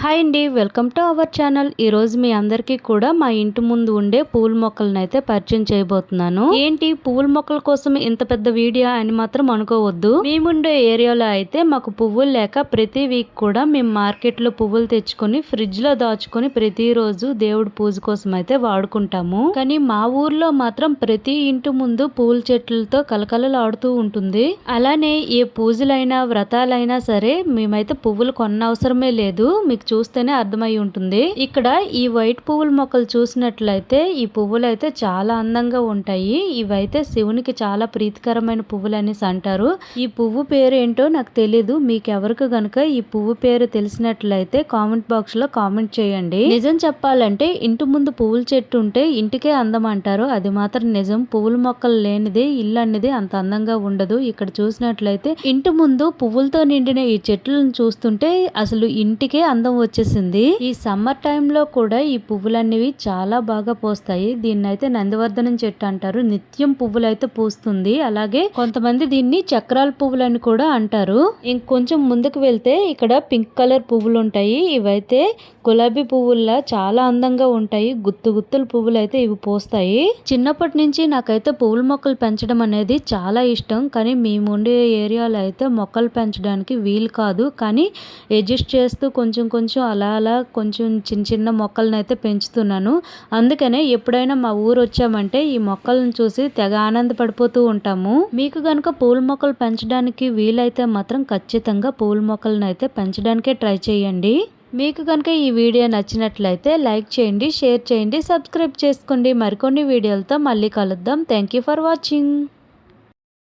Hi అండి, welcome to our channel. ఈ రోజు మీ అందరికీ కూడా మా ఇంటి ముందు ఉండే పూల మొక్కలను అయితే పరిచయం చేయబోతున్నాను. ఏంటి పూల మొక్కల కోసం ఇంత పెద్ద వీడియో అని మాత్రం అనుకోవద్దు. మేముండే ఏరియాలో అయితే మాకు పువ్వులు లేక ప్రతి వీక్ కూడా మేము మార్కెట్ లో పువ్వులు తెచ్చుకొని ఫ్రిడ్జ్ లో దాచుకొని ప్రతిరోజు దేవుడి పూజ కోసం అయితే వాడుకుంటాము. కానీ మా ఊర్లో మాత్రం ప్రతి ఇంటి ముందు పూల చెట్లతో కలకలలాడుతూ ఉంటుంది. అలానే ఏ పూజలైనా వ్రతాలైనా సరే మేమైతే పువ్వులు కొనవసరమే లేదు. మీకు చూస్తేనే అర్థమై ఉంటుంది. ఇక్కడ ఈ వైట్ పువ్వుల మొక్కలు చూసినట్లయితే ఈ పువ్వులు అయితే చాలా అందంగా ఉంటాయి. ఇవైతే శివునికి చాలా ప్రీతికరమైన పువ్వులు అనేసి అంటారు. ఈ పువ్వు పేరు ఏంటో నాకు తెలీదు. మీకు ఎవరికి గనుక ఈ పువ్వు పేరు తెలిసినట్లయితే కామెంట్ బాక్స్ లో కామెంట్ చేయండి. నిజం చెప్పాలంటే ఇంటి ముందు పువ్వుల చెట్టు ఉంటే ఇంటికే అందం అంటారు. అది మాత్రం నిజం. పువ్వుల మొక్కలు లేనిది ఇల్లు అనేది అంత అందంగా ఉండదు. ఇక్కడ చూసినట్లయితే ఇంటి ముందు పువ్వులతో నిండిన ఈ చెట్లను చూస్తుంటే అసలు ఇంటికే అందం వచ్చేసింది. ఈ సమ్మర్ టైంలో కూడా ఈ పువ్వులనేవి చాలా బాగా పూస్తాయి. దీన్ని అయితే నందివర్ధనం చెట్టు అంటారు. నిత్యం పువ్వులు అయితే పూస్తుంది. అలాగే కొంతమంది దీన్ని చక్రాల పువ్వులని కూడా అంటారు. ఇంకొంచెం ముందుకు వెళ్తే ఇక్కడ పింక్ కలర్ పువ్వులు ఉంటాయి. ఇవైతే గులాబీ పువ్వుల్లా చాలా అందంగా ఉంటాయి. గుత్తు గుత్తుల పువ్వులు అయితే ఇవి పూస్తాయి. చిన్నప్పటి నుంచి నాకైతే పువ్వుల మొక్కలు పెంచడం అనేది చాలా ఇష్టం. కానీ మేము ఉండే ఏరియాలో అయితే మొక్కలు పెంచడానికి వీలు కాదు. కానీ అడ్జస్ట్ చేస్తూ కొంచెం అలా కొంచెం చిన్న చిన్న మొక్కలను అయితే పెంచుతున్నాను. అందుకనే ఎప్పుడైనా మా ఊరు వచ్చామంటే ఈ మొక్కలను చూసి తెగ ఆనందపడిపోతూ ఉంటాము. మీకు గనుక పూల మొక్కలు పెంచడానికి వీలైతే మాత్రం ఖచ్చితంగా పూల మొక్కలను అయితే పెంచడానికే ట్రై చేయండి. మీకు కనుక ఈ వీడియో నచ్చినట్లయితే లైక్ చేయండి, షేర్ చేయండి, సబ్స్క్రైబ్ చేసుకోండి. మరికొన్ని వీడియోలతో మళ్ళీ కలుద్దాం. Thank you for watching.